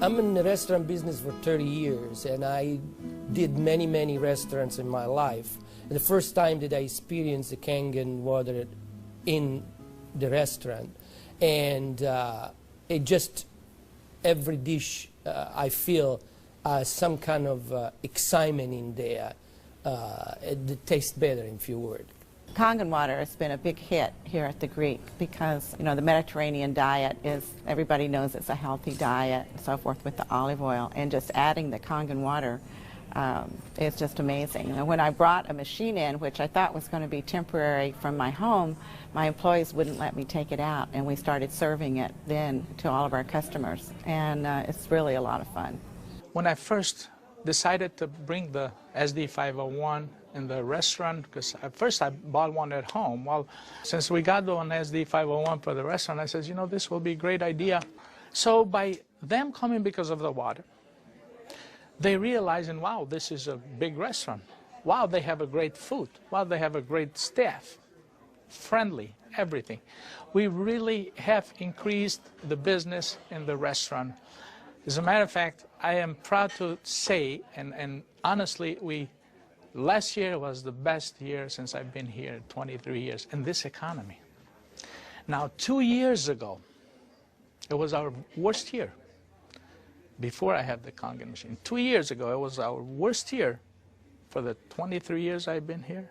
I'm in the restaurant business for 30 years, and I did many restaurants in my life. And the first time that I experienced the Kangen water in the restaurant, and it just, every dish I feel some kind of excitement in there. It tastes better, in few words. Kangen water has been a big hit here at the Greek because, you know, the Mediterranean diet is, everybody knows it's a healthy diet and so forth with the olive oil, and just adding the Kangen water is just amazing. And when I brought a machine in, which I thought was going to be temporary from my home, my employees wouldn't let me take it out, and we started serving it then to all of our customers, and it's really a lot of fun. When I first decided to bring the SD501 in the restaurant, because at first I bought one at home. Well, since we got the one SD501 for the restaurant, I said, you know, this will be a great idea. So by them coming because of the water, they realizing, wow, this is a big restaurant. Wow, they have a great food. Wow, they have a great staff. Friendly, everything. We really have increased the business in the restaurant. As a matter of fact, I am proud to say, and honestly, last year was the best year since I've been here, 23 years, in this economy. Now, 2 years ago, it was our worst year, before I had the Kangen machine. 2 years ago, it was our worst year for the 23 years I've been here.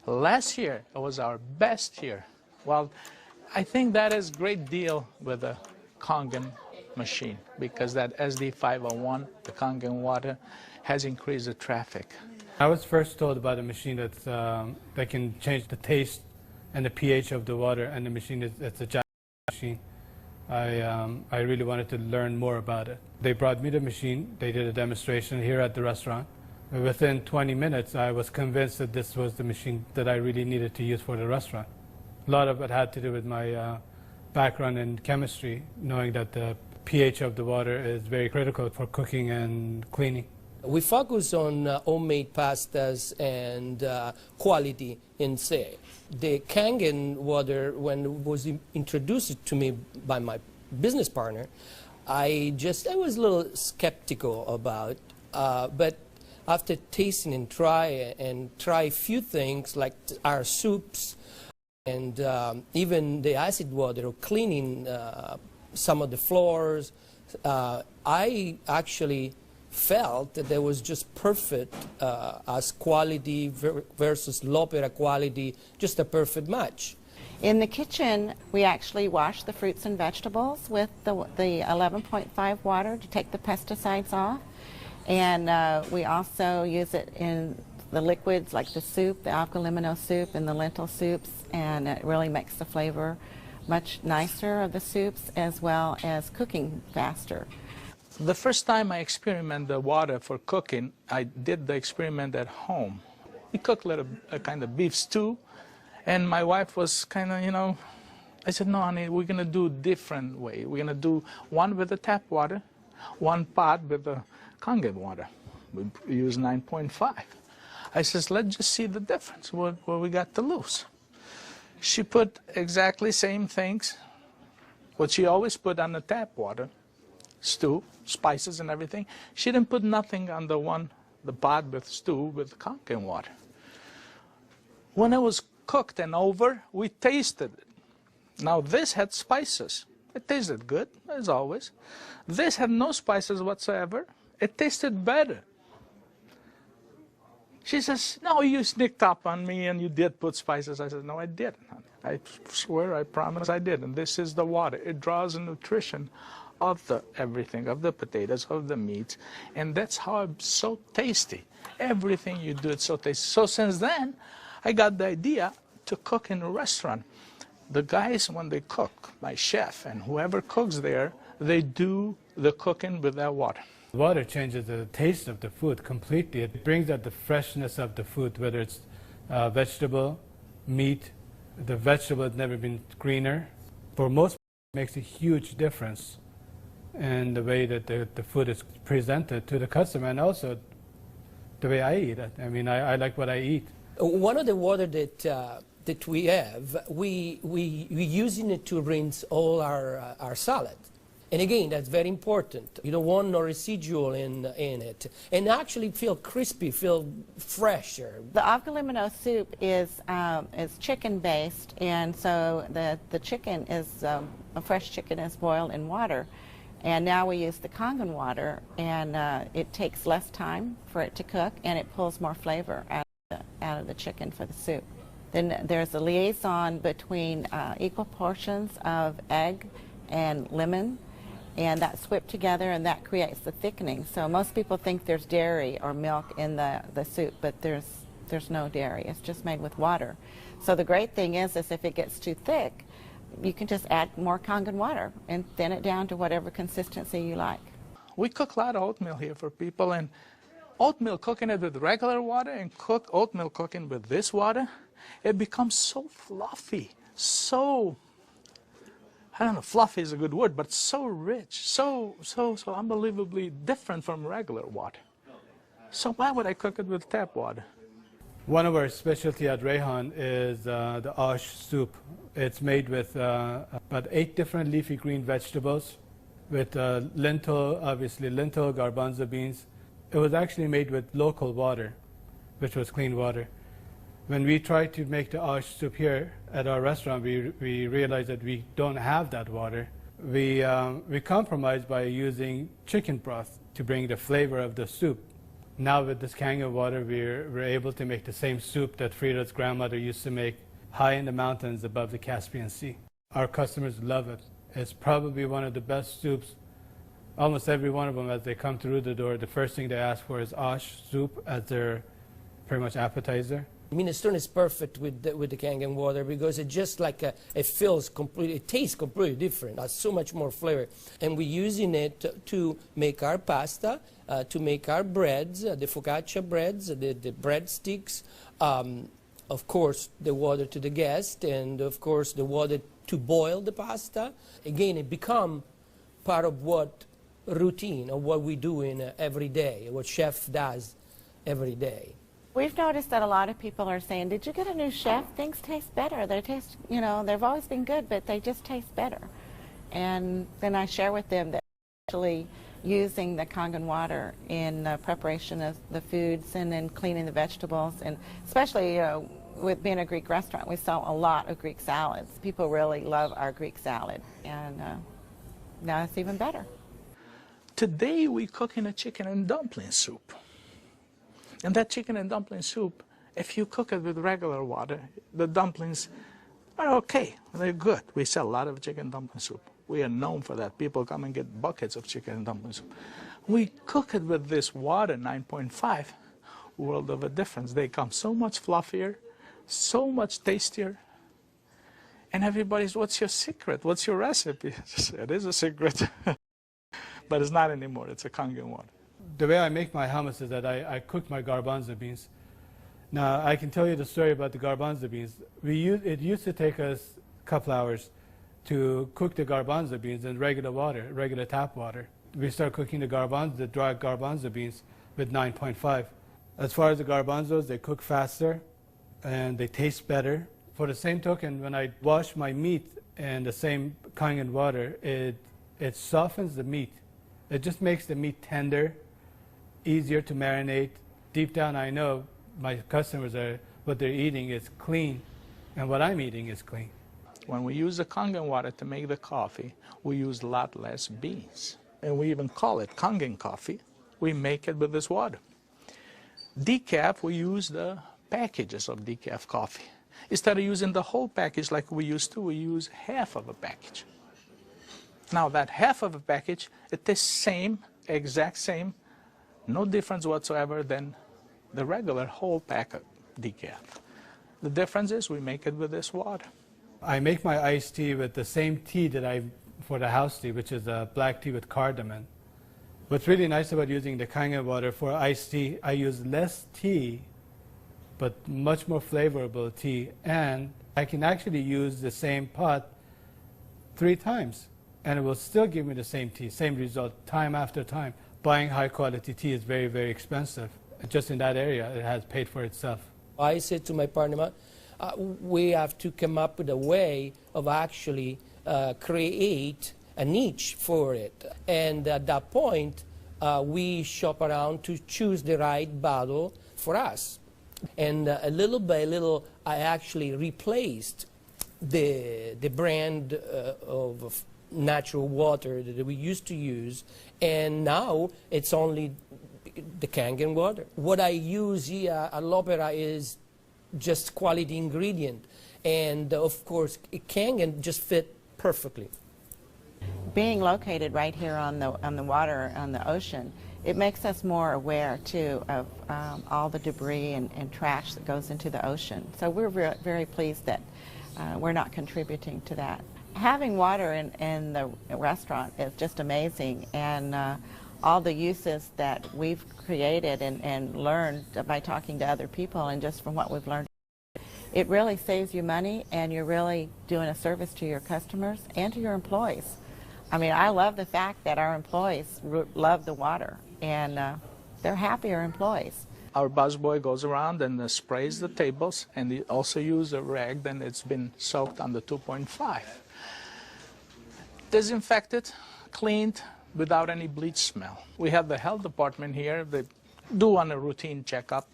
Last year, it was our best year. Well, I think that is a great deal with the Kangen machine, because that SD501, the Kangen water, has increased the traffic. I was first told about a machine that can change the taste and the pH of the water, and the machine it's a Japanese machine. I really wanted to learn more about it. They brought me the machine, they did a demonstration here at the restaurant. Within 20 minutes, I was convinced that this was the machine that I really needed to use for the restaurant. A lot of it had to do with my background in chemistry, knowing that the pH of the water is very critical for cooking and cleaning. We focus on homemade pastas and quality in say. The Kangen water, when it was introduced to me by my business partner, I was a little skeptical about, but after tasting and try a few things like our soups and even the acid water or cleaning some of the floors, I actually felt that there was just perfect as quality versus l'opera quality, just a perfect match. In the kitchen, we actually wash the fruits and vegetables with the 11.5 water to take the pesticides off. And we also use it in the liquids like the soup, the alkalimino soup and the lentil soups, and it really makes the flavor much nicer of the soups, as well as cooking faster. The first time I experimented the water for cooking, I did the experiment at home. We cooked a kind of beef stew, and my wife was kind of, you know, I said, no, honey, we're going to do a different way. We're going to do one with the tap water, one pot with the Kangen water. We use 9.5. I says, let's just see the difference, what we got to lose. She put exactly same things, what she always put on the tap water, stew, spices and everything. She didn't put nothing on the pot with stew with Kangen water. When it was cooked and over, we tasted it. Now this had spices. It tasted good, as always. This had no spices whatsoever. It tasted better. She says, no, you sneaked up on me and you did put spices. I said, no, I didn't. I swear, I promise I did. And this is the water. It draws the nutrition of the everything, of the potatoes, of the meats. And that's how it's so tasty. Everything you do, it's so tasty. So since then, I got the idea to cook in a restaurant. The guys, when they cook, my chef and whoever cooks there, they do the cooking with that water. Water changes the taste of the food completely. It brings out the freshness of the food, whether it's vegetable, meat. The vegetable has never been greener. For most people, it makes a huge difference in the way that the food is presented to the customer, and also the way I eat it. I mean, I like what I eat. One of the water that we have, we using it to rinse all our salad. And again, that's very important. You don't want no residual in it. And actually feel crispy, feel fresher. The avgalimino soup is chicken-based, and so the chicken is, a fresh chicken is boiled in water. And now we use the Kangen water, and it takes less time for it to cook, and it pulls more flavor out of the chicken for the soup. Then there's a liaison between equal portions of egg and lemon, and that's whipped together, and that creates the thickening. So most people think there's dairy or milk in the soup, but there's no dairy. It's just made with water. So the great thing is if it gets too thick, you can just add more Kangen water and thin it down to whatever consistency you like. We cook a lot of oatmeal here for people, and oatmeal, cooking it with regular water and oatmeal cooking with this water, it becomes so fluffy, so, I don't know, fluffy is a good word, but so rich, so unbelievably different from regular water. So why would I cook it with tap water? One of our specialty at Rehan is the ash soup. It's made with about 8 different leafy green vegetables, with lentil, obviously lentil, garbanzo beans. It was actually made with local water, which was clean water. When we tried to make the ash soup here at our restaurant, we realized that we don't have that water. We compromised by using chicken broth to bring the flavor of the soup. Now with this Kangen water, we're able to make the same soup that Frida's grandmother used to make high in the mountains above the Caspian Sea. Our customers love it. It's probably one of the best soups. Almost every one of them, as they come through the door, the first thing they ask for is ash soup as their pretty much appetizer. Minestrone is perfect with the Kangen water because it just like it feels completely, it tastes completely different. Has so much more flavor, and we're using it to make our pasta, to make our breads, the focaccia breads, the breadsticks. Of course, the water to the guest, and of course the water to boil the pasta. Again, it become part of what routine of what we do in every day, what chef does every day. We've noticed that a lot of people are saying, did you get a new chef? Things taste better. They taste, you know, they've always been good, but they just taste better. And then I share with them that actually using the Kangen water in preparation of the foods and in cleaning the vegetables, and especially with being a Greek restaurant, we sell a lot of Greek salads. People really love our Greek salad, and now it's even better. Today we're cooking a chicken and dumpling soup. And that chicken and dumpling soup, if you cook it with regular water, the dumplings are okay. They're good. We sell a lot of chicken dumpling soup. We are known for that. People come and get buckets of chicken and dumpling soup. We cook it with this water, 9.5, world of a difference. They come so much fluffier, so much tastier. And everybody's, what's your secret? What's your recipe? It is a secret. But it's not anymore. It's a Kangen water. The way I make my hummus is that I cook my garbanzo beans. Now, I can tell you the story about the garbanzo beans. It used to take us a couple hours to cook the garbanzo beans in regular water, regular tap water. We start cooking the dry garbanzo beans with 9.5. As far as the garbanzos, they cook faster and they taste better. For the same token, when I wash my meat in the same Kangen water, it softens the meat. It just makes the meat tender, easier to marinate. Deep down, I know my customers what they're eating is clean, and what I'm eating is clean. When we use the Kangen water to make the coffee, we use a lot less beans. And we even call it Kangen coffee. We make it with this water. Decaf, we use the packages of decaf coffee. Instead of using the whole package like we used to, we use half of a package. Now that half of a package, it is same, exact same, no difference whatsoever than the regular whole pack of decaf. The difference is we make it with this water. I make my iced tea with the same tea that for the house tea, which is a black tea with cardamom. What's really nice about using the Kangen water for iced tea, I use less tea, but much more flavorful tea, and I can actually use the same pot 3 times, and it will still give me the same tea, same result, time after time. Buying high quality tea is very, very expensive. Just in that area, it has paid for itself. I said to my partner, we have to come up with a way of actually create a niche for it. And at that point, we shop around to choose the right bottle for us. And little by little, I actually replaced the brand of natural water that we used to use, and now it's only the Kangen water. What I use here at L'Opera is just quality ingredient, and of course Kangen just fit perfectly. Being located right here on the water, on the ocean, it makes us more aware too of all the debris and trash that goes into the ocean. So we're very pleased that we're not contributing to that. Having water in the restaurant is just amazing, and all the uses that we've created and learned by talking to other people and just from what we've learned, it really saves you money, and you're really doing a service to your customers and to your employees. I mean, I love the fact that our employees love the water, and they're happier employees. Our busboy goes around and sprays the tables, and he also uses a rag, then it's been soaked on the 2.5. Disinfected, cleaned, without any bleach smell. We have the health department here that do on a routine checkup.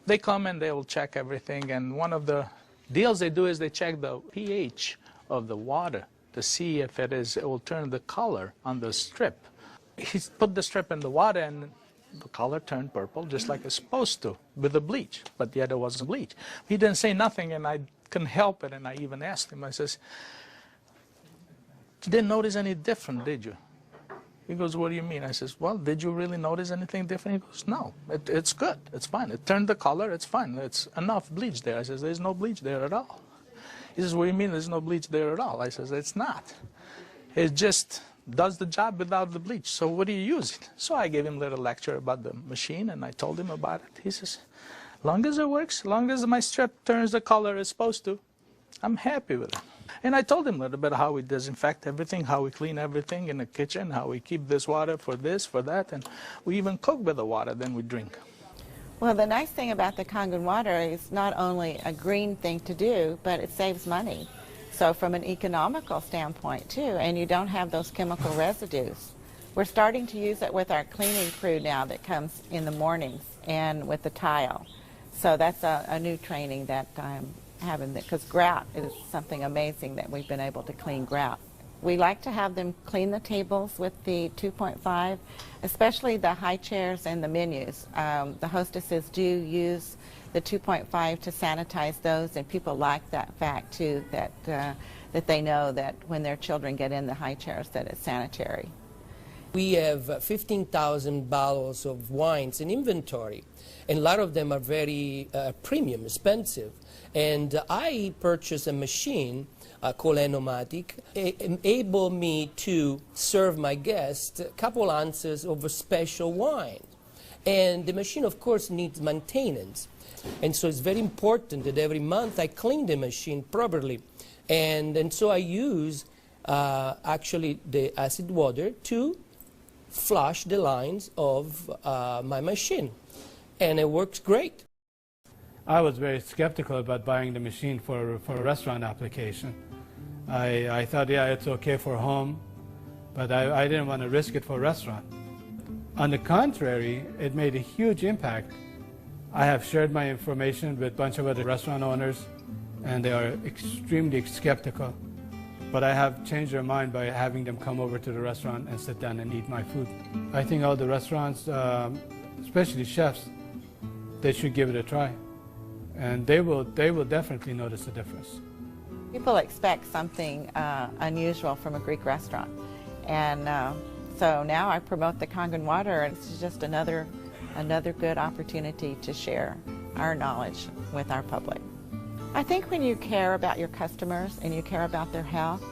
They come and they will check everything, and one of the deals they do is they check the pH of the water to see if it will turn the color on the strip. He put the strip in the water and the color turned purple just like it's supposed to with the bleach, but yet it wasn't bleach. He didn't say nothing, and I couldn't help it, and I even asked him, I says, "You didn't notice any different, did you?" He goes, "What do you mean?" I says, "Well, did you really notice anything different?" He goes, "No, it's good, it's fine. It turned the color, it's fine. It's enough bleach there." I says, "There's no bleach there at all." He says, "What do you mean there's no bleach there at all?" I says, "It's not. It just does the job without the bleach. So what do you use it?" So I gave him a little lecture about the machine, and I told him about it. He says, "Long as it works, long as my strip turns the color it's supposed to, I'm happy with it." And I told him a little bit how we disinfect everything, how we clean everything in the kitchen, how we keep this water for this, for that, and we even cook with the water, then we drink. Well, the nice thing about the Kangen water is not only a green thing to do, but it saves money. So from an economical standpoint too, and you don't have those chemical residues. We're starting to use it with our cleaning crew now that comes in the mornings and with the tile. So that's a new training that I'm having, because grout is something amazing that we've been able to clean grout. We like to have them clean the tables with the 2.5, especially the high chairs and the menus. The hostesses do use the 2.5 to sanitize those, and people like that fact too, that they know that when their children get in the high chairs that it's sanitary. We have 15,000 bottles of wines in inventory, and a lot of them are very premium, expensive. And I purchased a machine called Enomatic, enable me to serve my guests a couple ounces of a special wine. And the machine, of course, needs maintenance. And so it's very important that every month I clean the machine properly. And so I use actually the acid water to flush the lines of my machine. And it works great. I was very skeptical about buying the machine for a restaurant application. I thought, yeah, it's okay for home, but I didn't want to risk it for a restaurant. On the contrary, it made a huge impact. I have shared my information with a bunch of other restaurant owners, and they are extremely skeptical. But I have changed their mind by having them come over to the restaurant and sit down and eat my food. I think all the restaurants, especially chefs, they should give it a try. And they will definitely notice a difference. People expect something unusual from a Greek restaurant. And so now I promote the Kangen water, and it's just another good opportunity to share our knowledge with our public. I think when you care about your customers and you care about their health,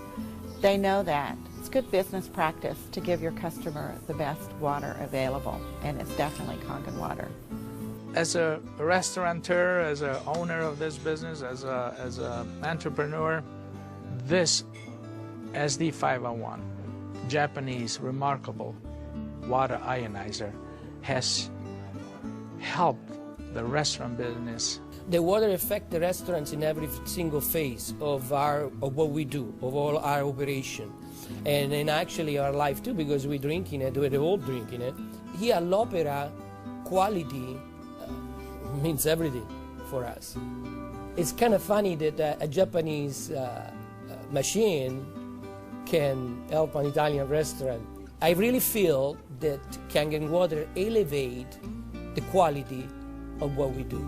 they know that. It's good business practice to give your customer the best water available, and it's definitely Kangen water. As a restaurateur, as an owner of this business, as an entrepreneur, this SD501, Japanese remarkable water ionizer, has helped the restaurant business. The water affects the restaurants in every single phase of what we do, of all our operation. and actually our life too, because we're drinking it, we're all drinking it. Here all'Opera, quality means everything for us. It's kind of funny that a Japanese machine can help an Italian restaurant. I really feel that Kangen water elevate the quality of what we do.